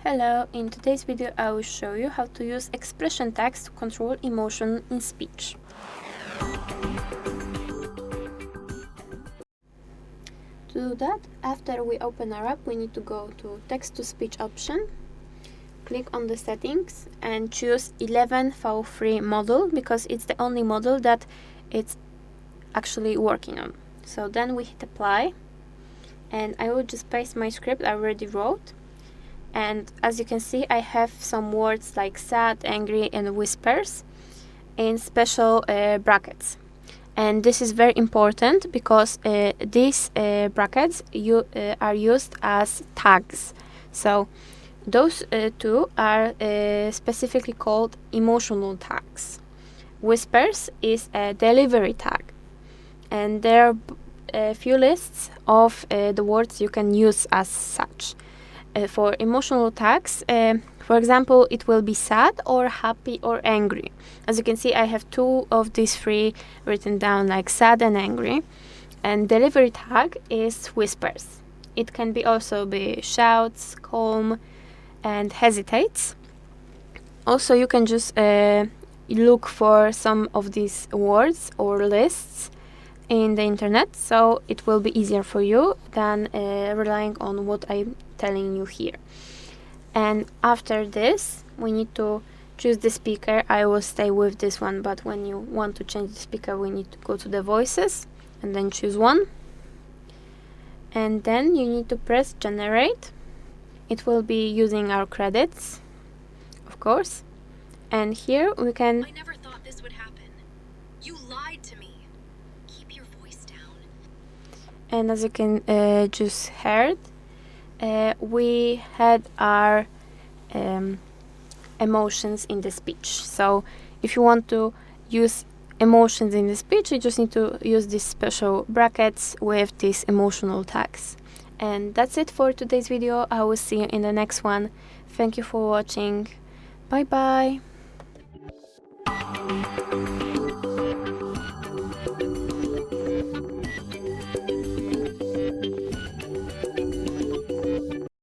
Hello, in today's video I will show you how to use expression tags to control emotion in speech. To do that, after we open our app, we need to go to text-to-speech option, click on the settings and choose 11v3 model because it's the only model that it's actually working on. So then we hit apply and I will just paste my script I already wrote. And as you can see, I have some words like sad, angry and whispers in special brackets. And this is very important because these brackets are used as tags. So those two are specifically called emotional tags. Whispers is a delivery tag. And there are a few lists of the words you can use as such. For emotional tags, for example, it will be sad or happy or angry. As you can see, I have two of these three written down, like sad and angry. And delivery tag is whispers. It can be also be shouts, calm, and hesitates. Also, you can just look for some of these words or lists in the internet, so it will be easier for you than relying on what I'm telling you here. And after this, we need to choose the speaker. I will stay with this one, but when you want to change the speaker, we need to go to the voices and then choose one. And then you need to press generate. It will be using our credits, of course. And here we can... I never thought this would happen. You lied to me. Keep your voice down. And as you can just heard, we had our emotions in the speech. So if you want to use emotions in the speech, you just need to use these special brackets with these emotional tags. And that's it for today's video. I will see you in the next one. Thank you for watching. Bye bye.